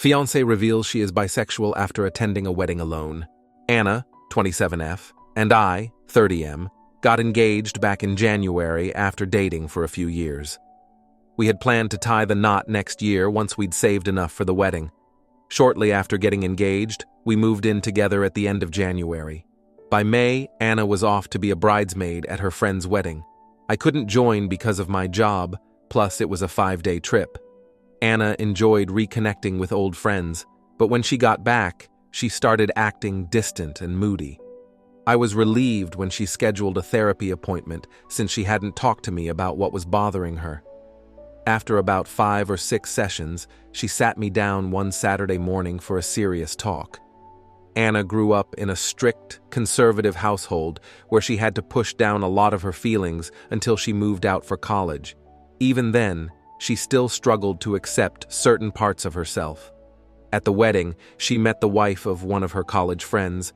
Fiancée reveals she is bisexual after attending a wedding alone. Anna, 27F, and I, 30M, got engaged back in January after dating for a few years. We had planned to tie the knot next year once we'd saved enough for the wedding. Shortly after getting engaged, we moved in together at the end of January. By May, Anna was off to be a bridesmaid at her friend's wedding. I couldn't join because of my job, plus it was a 5-day trip. Anna enjoyed reconnecting with old friends, but when she got back, she started acting distant and moody. I was relieved when she scheduled a therapy appointment since she hadn't talked to me about what was bothering her. After about 5 or 6 sessions, she sat me down one Saturday morning for a serious talk. Anna grew up in a strict, conservative household where she had to push down a lot of her feelings until she moved out for college. Even then, she still struggled to accept certain parts of herself. At the wedding, she met the wife of one of her college friends,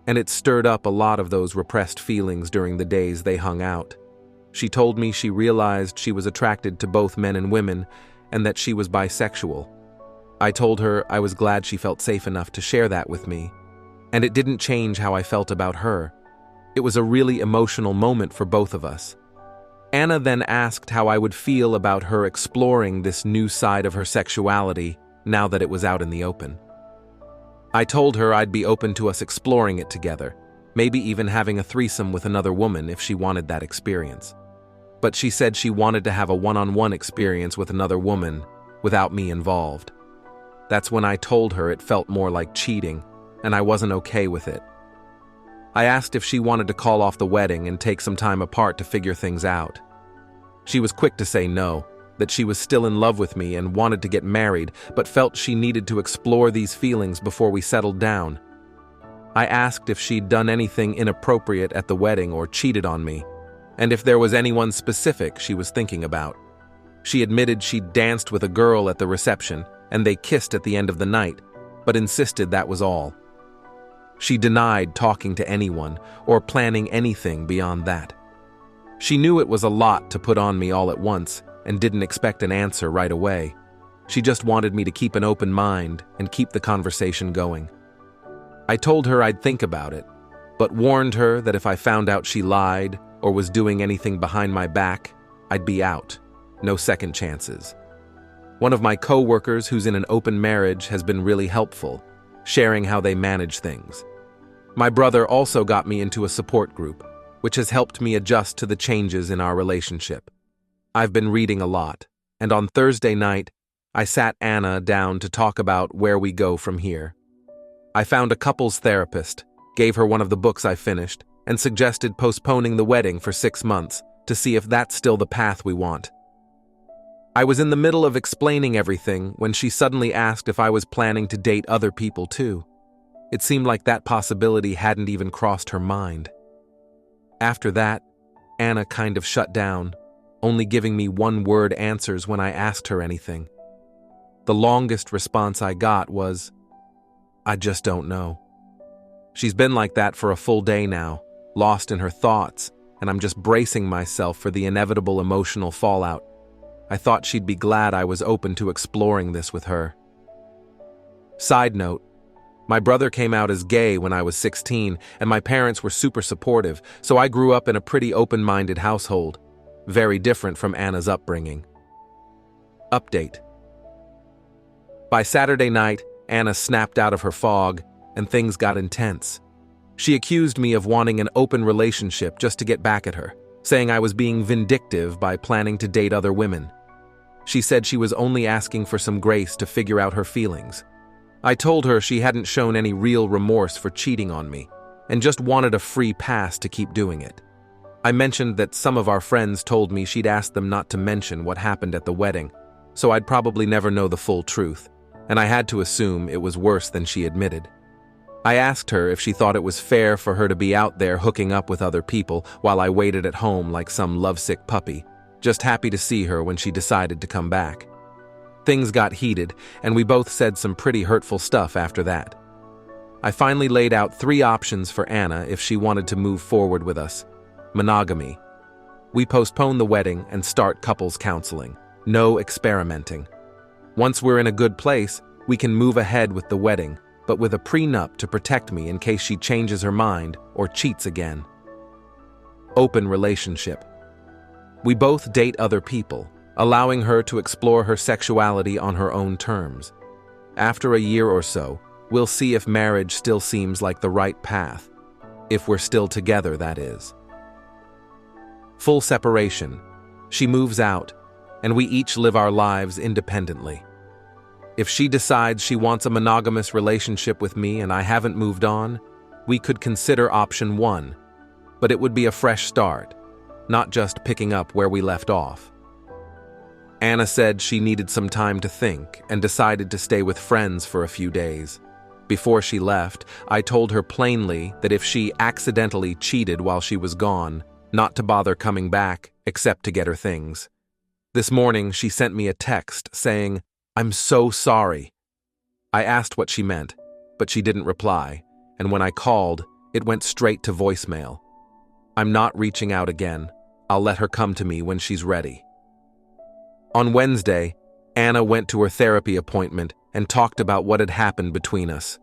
and it stirred up a lot of those repressed feelings during the days they hung out. She told me she realized she was attracted to both men and women, and that she was bisexual. I told her I was glad she felt safe enough to share that with me, and it didn't change how I felt about her. It was a really emotional moment for both of us. Anna then asked how I would feel about her exploring this new side of her sexuality now that it was out in the open. I told her I'd be open to us exploring it together, maybe even having a threesome with another woman if she wanted that experience. But she said she wanted to have a one-on-one experience with another woman without me involved. That's when I told her it felt more like cheating, and I wasn't okay with it. I asked if she wanted to call off the wedding and take some time apart to figure things out. She was quick to say no, that she was still in love with me and wanted to get married, but felt she needed to explore these feelings before we settled down. I asked if she'd done anything inappropriate at the wedding or cheated on me, and if there was anyone specific she was thinking about. She admitted she'd danced with a girl at the reception, and they kissed at the end of the night, but insisted that was all. She denied talking to anyone or planning anything beyond that. She knew it was a lot to put on me all at once and didn't expect an answer right away. She just wanted me to keep an open mind and keep the conversation going. I told her I'd think about it, but warned her that if I found out she lied or was doing anything behind my back, I'd be out. No second chances. One of my co-workers who's in an open marriage has been really helpful, sharing how they manage things. My brother also got me into a support group, which has helped me adjust to the changes in our relationship. I've been reading a lot, and on Thursday night, I sat Anna down to talk about where we go from here. I found a couples therapist, gave her one of the books I finished, and suggested postponing the wedding for 6 months to see if that's still the path we want. I was in the middle of explaining everything when she suddenly asked if I was planning to date other people too. It seemed like that possibility hadn't even crossed her mind. After that, Anna kind of shut down, only giving me one-word answers when I asked her anything. The longest response I got was, "I just don't know." She's been like that for a full day now, lost in her thoughts, and I'm just bracing myself for the inevitable emotional fallout. I thought she'd be glad I was open to exploring this with her. Side note, my brother came out as gay when I was 16, and my parents were super supportive, so I grew up in a pretty open-minded household, very different from Anna's upbringing. Update. By Saturday night, Anna snapped out of her fog, and things got intense. She accused me of wanting an open relationship just to get back at her, saying I was being vindictive by planning to date other women. She said she was only asking for some grace to figure out her feelings. I told her she hadn't shown any real remorse for cheating on me, and just wanted a free pass to keep doing it. I mentioned that some of our friends told me she'd asked them not to mention what happened at the wedding, so I'd probably never know the full truth, and I had to assume it was worse than she admitted. I asked her if she thought it was fair for her to be out there hooking up with other people while I waited at home like some lovesick puppy, just happy to see her when she decided to come back. Things got heated, and we both said some pretty hurtful stuff after that. I finally laid out 3 options for Anna if she wanted to move forward with us. Monogamy. We postpone the wedding and start couples counseling. No experimenting. Once we're in a good place, We can move ahead with the wedding, but with a prenup to protect me in case she changes her mind or cheats again. Open relationship. We both date other people, allowing her to explore her sexuality on her own terms. After a year or so, we'll see if marriage still seems like the right path. If we're still together, that is. Full separation. She moves out, and we each live our lives independently. If she decides she wants a monogamous relationship with me and I haven't moved on, we could consider option 1, but it would be a fresh start, not just picking up where we left off. Anna said she needed some time to think and decided to stay with friends for a few days. Before she left, I told her plainly that if she accidentally cheated while she was gone, not to bother coming back except to get her things. This morning, she sent me a text saying, "I'm so sorry." I asked what she meant, but she didn't reply, and when I called, it went straight to voicemail. I'm not reaching out again. I'll let her come to me when she's ready. On Wednesday, Anna went to her therapy appointment and talked about what had happened between us.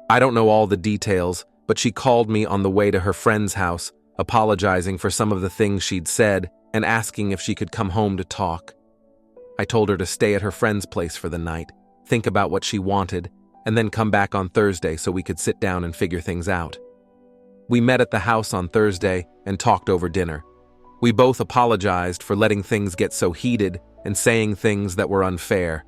I don't know all the details, but she called me on the way to her friend's house, apologizing for some of the things she'd said and asking if she could come home to talk. I told her to stay at her friend's place for the night, think about what she wanted, and then come back on Thursday so we could sit down and figure things out. We met at the house on Thursday and talked over dinner. We both apologized for letting things get so heated and saying things that were unfair.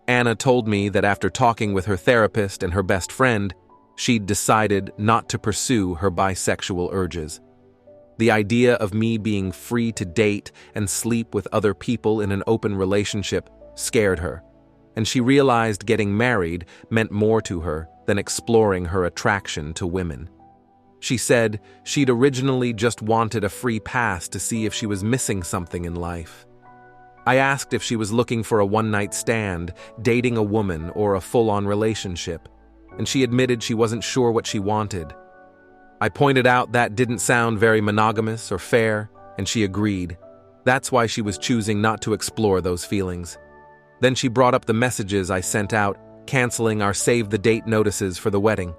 Anna told me that after talking with her therapist and her best friend, she'd decided not to pursue her bisexual urges. The idea of me being free to date and sleep with other people in an open relationship scared her, and she realized getting married meant more to her than exploring her attraction to women. She said she'd originally just wanted a free pass to see if she was missing something in life. I asked if she was looking for a one-night stand, dating a woman, or a full-on relationship, and she admitted she wasn't sure what she wanted. I pointed out that didn't sound very monogamous or fair, and she agreed. That's why she was choosing not to explore those feelings. Then she brought up the messages I sent out, canceling our save-the-date notices for the wedding.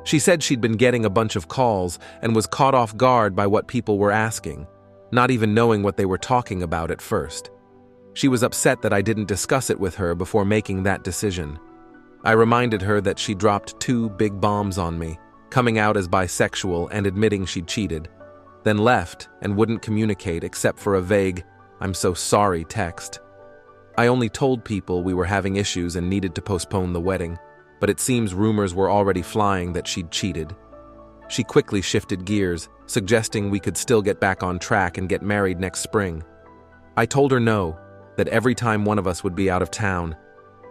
She said she'd been getting a bunch of calls and was caught off guard by what people were asking, not even knowing what they were talking about at first. She was upset that I didn't discuss it with her before making that decision. I reminded her that she dropped 2 big bombs on me, coming out as bisexual and admitting she'd cheated, then left and wouldn't communicate except for a vague, "I'm so sorry" text. I only told people we were having issues and needed to postpone the wedding, but it seems rumors were already flying that she'd cheated. She quickly shifted gears, suggesting we could still get back on track and get married next spring. I told her no, that every time one of us would be out of town,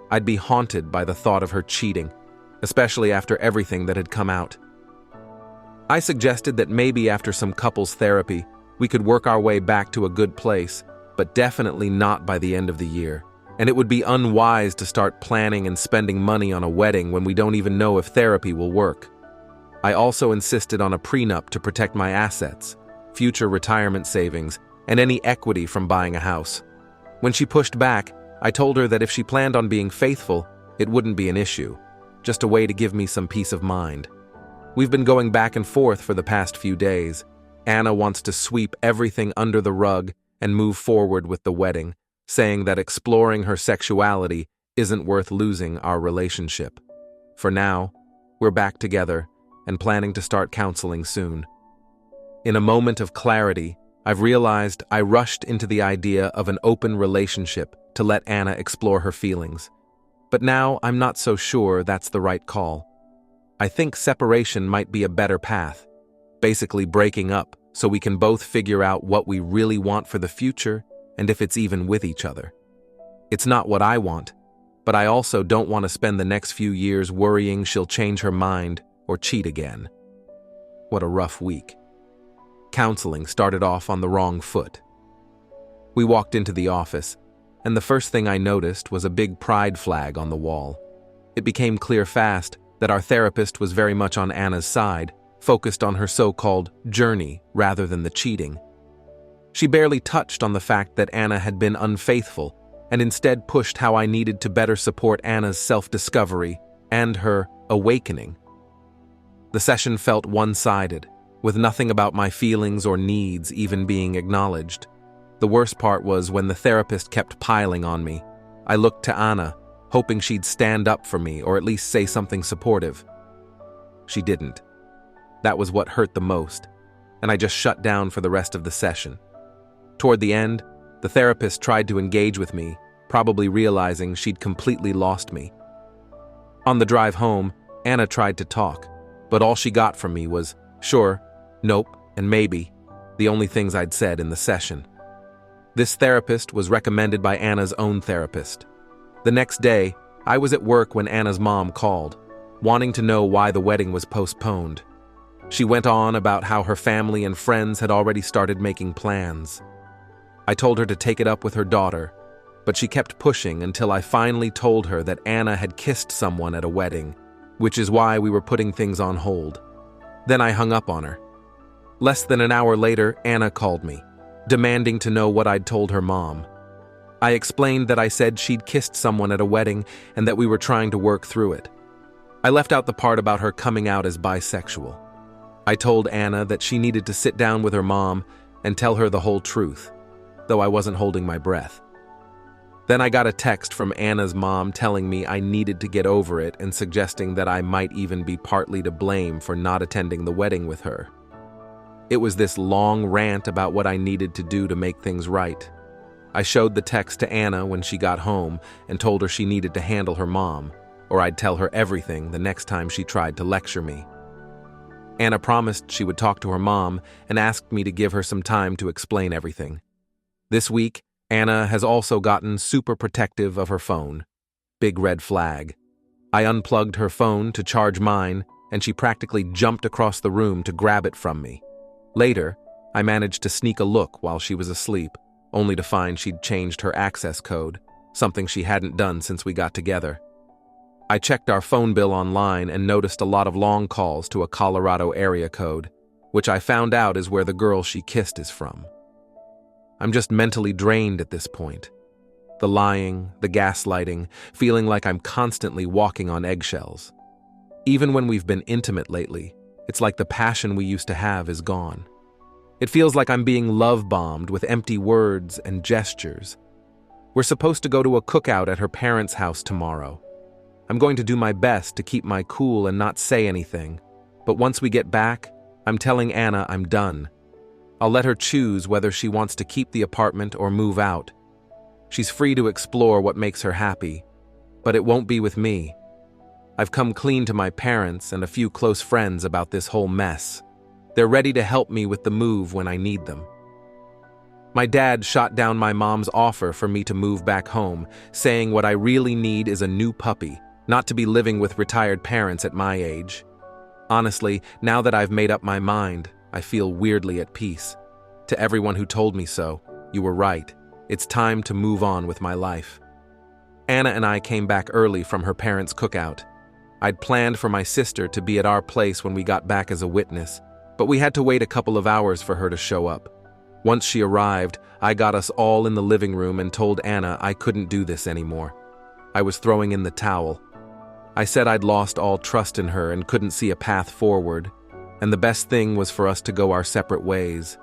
I'd be haunted by the thought of her cheating, especially after everything that had come out. I suggested that maybe after some couples therapy, we could work our way back to a good place, but definitely not by the end of the year. And it would be unwise to start planning and spending money on a wedding when we don't even know if therapy will work. I also insisted on a prenup to protect my assets, future retirement savings, and any equity from buying a house. When she pushed back, I told her that if she planned on being faithful, it wouldn't be an issue, just a way to give me some peace of mind. We've been going back and forth for the past few days. Anna wants to sweep everything under the rug and move forward with the wedding, saying that exploring her sexuality isn't worth losing our relationship. For now, we're back together and planning to start counseling soon. In a moment of clarity, I've realized I rushed into the idea of an open relationship to let Anna explore her feelings. But now I'm not so sure that's the right call. I think separation might be a better path, basically breaking up so we can both figure out what we really want for the future and if it's even with each other. It's not what I want, but I also don't want to spend the next few years worrying she'll change her mind or cheat again. What a rough week. Counseling started off on the wrong foot. We walked into the office, and the first thing I noticed was a big pride flag on the wall. It became clear fast that our therapist was very much on Anna's side, focused on her so-called journey rather than the cheating. She barely touched on the fact that Anna had been unfaithful, and instead pushed how I needed to better support Anna's self-discovery and her awakening. The session felt one-sided, with nothing about my feelings or needs even being acknowledged. The worst part was when the therapist kept piling on me. I looked to Anna, hoping she'd stand up for me or at least say something supportive. She didn't. That was what hurt the most, and I just shut down for the rest of the session. Toward the end, the therapist tried to engage with me, probably realizing she'd completely lost me. On the drive home, Anna tried to talk, but all she got from me was, sure, nope, and maybe, the only things I'd said in the session. This therapist was recommended by Anna's own therapist. The next day, I was at work when Anna's mom called, wanting to know why the wedding was postponed. She went on about how her family and friends had already started making plans. I told her to take it up with her daughter, but she kept pushing until I finally told her that Anna had kissed someone at a wedding, which is why we were putting things on hold. Then I hung up on her. Less than an hour later, Anna called me, demanding to know what I'd told her mom. I explained that I said she'd kissed someone at a wedding and that we were trying to work through it. I left out the part about her coming out as bisexual. I told Anna that she needed to sit down with her mom and tell her the whole truth, though I wasn't holding my breath. Then I got a text from Anna's mom telling me I needed to get over it and suggesting that I might even be partly to blame for not attending the wedding with her. It was this long rant about what I needed to do to make things right. I showed the text to Anna when she got home and told her she needed to handle her mom, or I'd tell her everything the next time she tried to lecture me. Anna promised she would talk to her mom and asked me to give her some time to explain everything. This week, Anna has also gotten super protective of her phone. Big red flag. I unplugged her phone to charge mine, and she practically jumped across the room to grab it from me. Later, I managed to sneak a look while she was asleep, only to find she'd changed her access code, something she hadn't done since we got together. I checked our phone bill online and noticed a lot of long calls to a Colorado area code, which I found out is where the girl she kissed is from. I'm just mentally drained at this point. The lying, the gaslighting, feeling like I'm constantly walking on eggshells. Even when we've been intimate lately, it's like the passion we used to have is gone. It feels like I'm being love-bombed with empty words and gestures. We're supposed to go to a cookout at her parents' house tomorrow. I'm going to do my best to keep my cool and not say anything, but once we get back, I'm telling Anna I'm done. I'll let her choose whether she wants to keep the apartment or move out. She's free to explore what makes her happy, but it won't be with me. I've come clean to my parents and a few close friends about this whole mess. They're ready to help me with the move when I need them. My dad shot down my mom's offer for me to move back home, saying what I really need is a new puppy, not to be living with retired parents at my age. Honestly, now that I've made up my mind, I feel weirdly at peace. To everyone who told me so, you were right. It's time to move on with my life. Anna and I came back early from her parents' cookout. I'd planned for my sister to be at our place when we got back as a witness, but we had to wait a couple of hours for her to show up. Once she arrived, I got us all in the living room and told Anna I couldn't do this anymore. I was throwing in the towel. I said I'd lost all trust in her and couldn't see a path forward, and the best thing was for us to go our separate ways.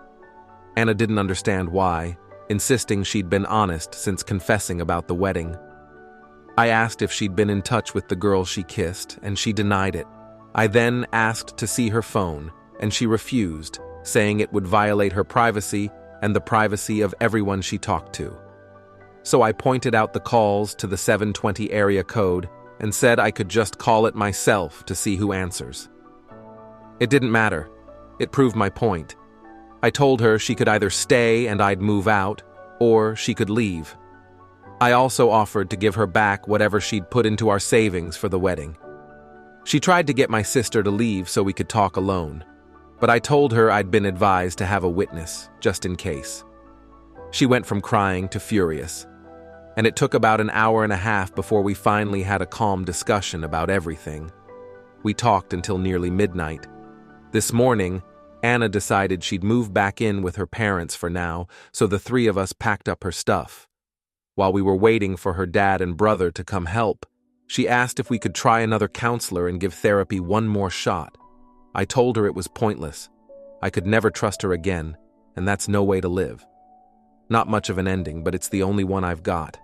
Anna didn't understand why, insisting she'd been honest since confessing about the wedding. I asked if she'd been in touch with the girl she kissed, and she denied it. I then asked to see her phone, and she refused, saying it would violate her privacy and the privacy of everyone she talked to. So I pointed out the calls to the 720 area code and said I could just call it myself to see who answers. It didn't matter. It proved my point. I told her she could either stay and I'd move out, or she could leave. I also offered to give her back whatever she'd put into our savings for the wedding. She tried to get my sister to leave so we could talk alone, but I told her I'd been advised to have a witness, just in case. She went from crying to furious, and it took about an hour and a half before we finally had a calm discussion about everything. We talked until nearly midnight. This morning, Anna decided she'd move back in with her parents for now, so the three of us packed up her stuff. While we were waiting for her dad and brother to come help, she asked if we could try another counselor and give therapy one more shot. I told her it was pointless. I could never trust her again, and that's no way to live. Not much of an ending, but it's the only one I've got.